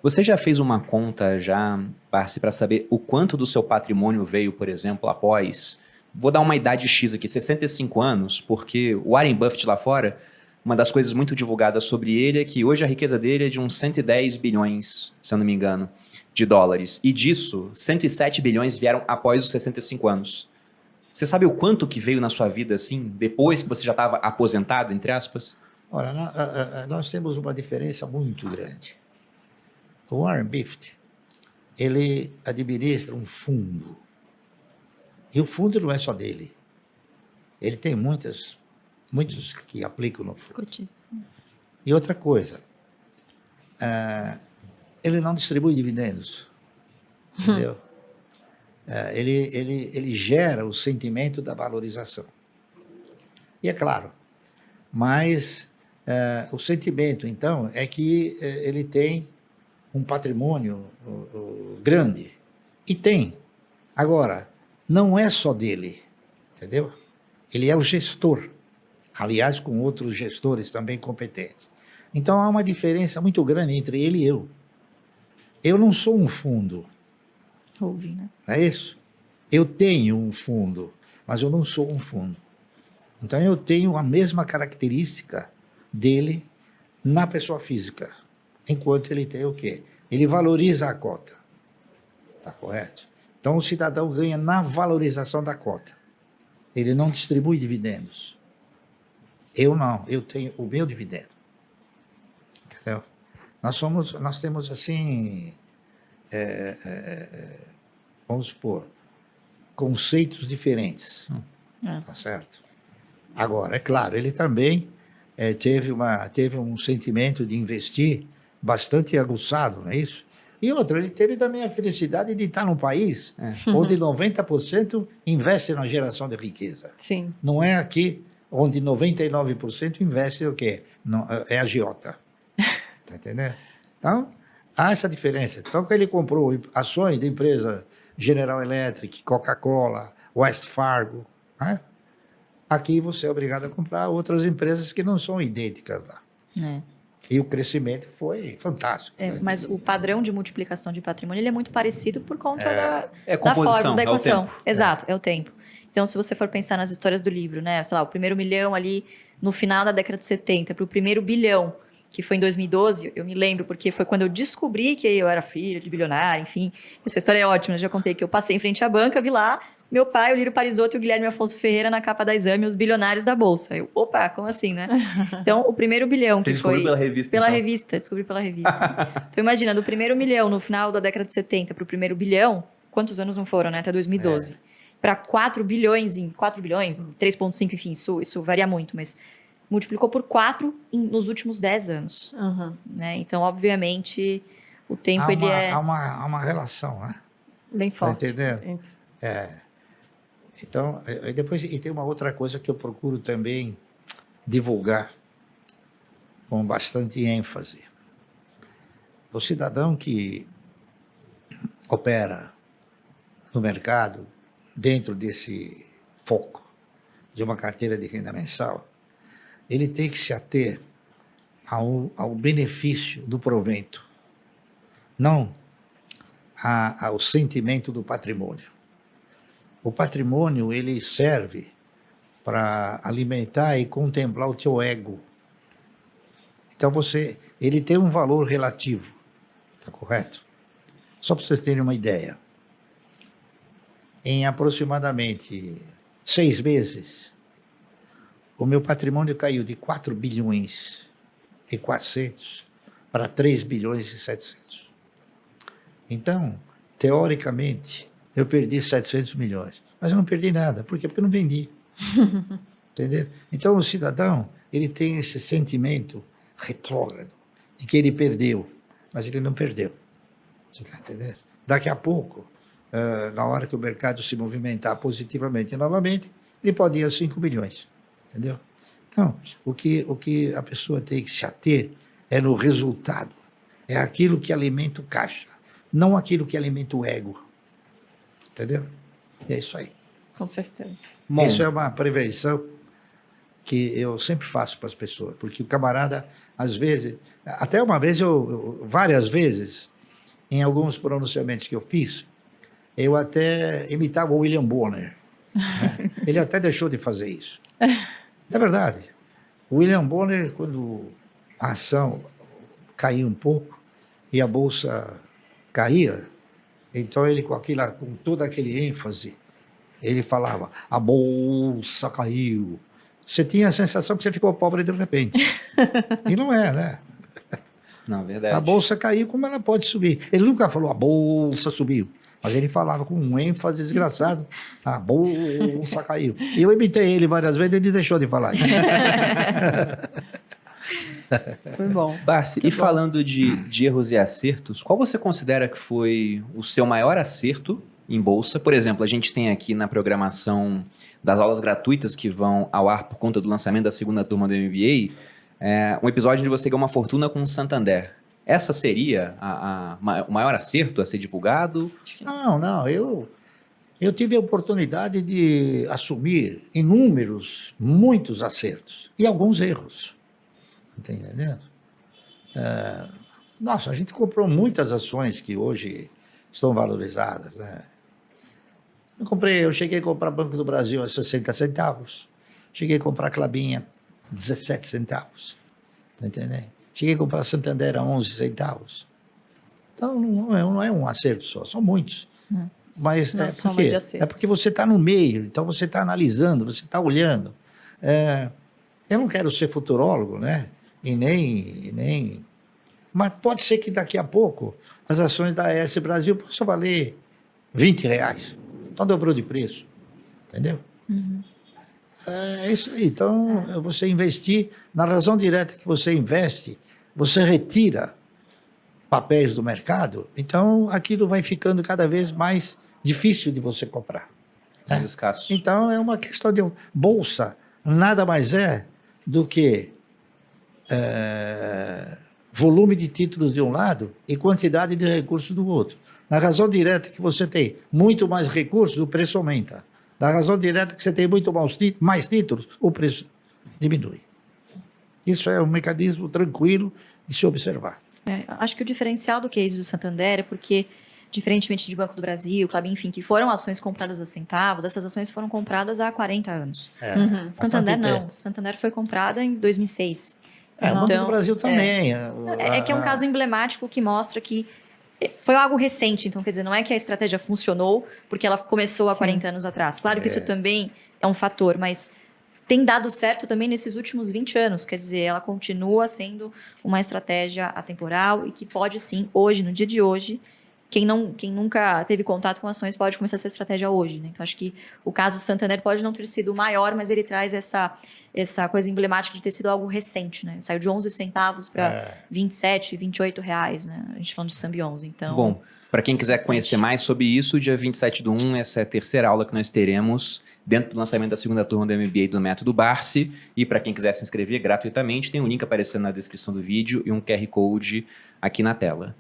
Você já fez uma conta já, Parsi, para saber o quanto do seu patrimônio veio, por exemplo, após... Vou dar uma idade X aqui, 65 anos, porque o Warren Buffett lá fora, uma das coisas muito divulgadas sobre ele é que hoje a riqueza dele é de uns 110 bilhões, se eu não me engano, de dólares. E disso, 107 bilhões vieram após os 65 anos. Você sabe o quanto que veio na sua vida, assim, depois que você já estava aposentado, entre aspas? Olha, nós temos uma diferença muito grande. O Warren Buffett, ele administra um fundo. E o fundo não é só dele. Ele tem muitos que aplicam no fundo. E outra coisa, ele não distribui dividendos, entendeu? Ele gera o sentimento da valorização. E é claro, mas o sentimento, então, é que ele tem um patrimônio grande. E tem. Agora, não é só dele, entendeu? Ele é o gestor, aliás, com outros gestores também competentes. Então, há uma diferença muito grande entre ele e eu. Eu não sou um fundo. Holding, né? Não é isso? Eu tenho um fundo, mas eu não sou um fundo. Então, eu tenho a mesma característica dele na pessoa física, enquanto ele tem o quê? Ele valoriza a cota. Está correto? Então, o cidadão ganha na valorização da cota. Ele não distribui dividendos. Eu não, eu tenho o meu dividendo. Entendeu? Nós temos assim, vamos supor, conceitos diferentes. Tá certo? Agora, é claro, ele também teve um sentimento de investir bastante aguçado, não é isso? E outra, ele teve também a felicidade de estar num país onde 90% investe na geração de riqueza. Sim. Não é aqui onde 99% investe o quê? Não, é agiota. Está entendendo? Então, há essa diferença. Então, quando ele comprou ações de empresa General Electric, Coca-Cola, West Fargo, né? Aqui você é obrigado a comprar outras empresas que não são idênticas lá. E o crescimento foi fantástico. Mas o padrão de multiplicação de patrimônio ele é muito parecido por conta da composição, fórmula da equação. É o tempo. Exato, é o tempo. Então, se você for pensar nas histórias do livro, né? Sei lá, o primeiro milhão ali no final da década de 70, para o primeiro bilhão, que foi em 2012, eu me lembro, porque foi quando eu descobri que eu era filha de bilionário, enfim. Essa história é ótima, eu já contei que eu passei em frente à banca, vi lá meu pai, o Lírio Parisotto e o Guilherme Afonso Ferreira na capa da Exame, os bilionários da Bolsa. Eu, opa, como assim, né? Então, o primeiro bilhão que foi... Você descobriu pela revista, Pela então? revista, descobri pela revista. Então, imagina, do primeiro milhão no final da década de 70 para o primeiro bilhão, quantos anos não foram, né? Até 2012. Para 4 bilhões, 3,5, enfim, isso varia muito, mas multiplicou por 4 nos últimos 10 anos. Né? Então, obviamente, o tempo Há uma relação, né? Bem forte. Tá entendendo? Então, e tem uma outra coisa que eu procuro também divulgar com bastante ênfase. O cidadão que opera no mercado dentro desse foco de uma carteira de renda mensal, ele tem que se ater ao benefício do provento, não ao sentimento do patrimônio. O patrimônio, ele serve para alimentar e contemplar o teu ego. Então, ele tem um valor relativo, tá correto? Só para vocês terem uma ideia. Em aproximadamente 6 meses, o meu patrimônio caiu de 4 bilhões e 400 para 3 bilhões e 700. Então, teoricamente, eu perdi 700 milhões. Mas eu não perdi nada. Por quê? Porque eu não vendi. Entendeu? Então, o cidadão, ele tem esse sentimento retrógrado de que ele perdeu, mas ele não perdeu. Você está entendendo? Daqui a pouco, na hora que o mercado se movimentar positivamente novamente, ele pode ir a 5 bilhões. Entendeu? Então, o que a pessoa tem que se ater é no resultado. É aquilo que alimenta o caixa, não aquilo que alimenta o ego. Entendeu? É isso aí. Com certeza. Bom, isso é uma prevenção que eu sempre faço para as pessoas, porque o camarada, às vezes, até uma vez, várias vezes, em alguns pronunciamentos que eu fiz, eu até imitava o William Bonner. Né? Ele até deixou de fazer isso. É verdade. O William Bonner, quando a ação caía um pouco e a bolsa caía, então ele, com todo aquele ênfase, ele falava, a bolsa caiu. Você tinha a sensação que você ficou pobre de repente. E não é, né? Não, verdade. A bolsa caiu, como ela pode subir? Ele nunca falou, a bolsa subiu. Mas ele falava com um ênfase desgraçado, a bolsa caiu. E eu imitei ele várias vezes, ele deixou de falar isso. Foi bom. Barsi, e falando de erros e acertos, qual você considera que foi o seu maior acerto em bolsa? Por exemplo, a gente tem aqui na programação das aulas gratuitas que vão ao ar por conta do lançamento da segunda turma do MBA, um episódio onde você ganhou uma fortuna com o Santander. Essa seria o maior acerto a ser divulgado? Não, eu tive a oportunidade de assumir muitos acertos e alguns erros. Está entendendo? Nossa, a gente comprou muitas ações que hoje estão valorizadas, né? Eu cheguei a comprar Banco do Brasil a 60 centavos, cheguei a comprar Klabin 17 centavos, tá entendendo? Cheguei a comprar Santander a 11 centavos. Então, não é um acerto só, são muitos. Mas é porque você está no meio, então você está analisando, você está olhando. Eu não quero ser futurólogo, né? E nem... Mas pode ser que daqui a pouco as ações da AES Brasil possam valer R$20. Então dobrou de preço, entendeu? Uhum. É isso aí. Então, você investir, na razão direta que você investe, você retira papéis do mercado, então aquilo vai ficando cada vez mais difícil de você comprar. Mais escasso. Então, é uma questão de bolsa, nada mais é do que volume de títulos de um lado e quantidade de recursos do outro. Na razão direta que você tem muito mais recursos, o preço aumenta. Na razão direta que você tem muito mais títulos, o preço diminui. Isso é um mecanismo tranquilo de se observar. Acho que o diferencial do case do Santander é porque, diferentemente de Banco do Brasil, Klabin, enfim, que foram ações compradas a centavos, essas ações foram compradas há 40 anos. Santander não. Santander foi comprada em 2006. O Banco do Brasil também. Que é um caso emblemático que mostra que foi algo recente, então quer dizer, não é que a estratégia funcionou porque ela começou há 40 anos atrás. Claro que isso também é um fator, mas tem dado certo também nesses últimos 20 anos, quer dizer, ela continua sendo uma estratégia atemporal e que pode sim, hoje, no dia de hoje, quem nunca teve contato com ações pode começar essa estratégia hoje, né? Então, acho que o caso do Santander pode não ter sido o maior, mas ele traz essa coisa emblemática de ter sido algo recente, né? Saiu de 11 centavos para 27, 28 reais, né? A gente falando de Symbiose, então... Bom, para quem quiser conhecer mais sobre isso, dia 27/1, essa é a terceira aula que nós teremos dentro do lançamento da segunda turma do MBA do Método Barsi. E para quem quiser se inscrever gratuitamente, tem um link aparecendo na descrição do vídeo e um QR Code aqui na tela.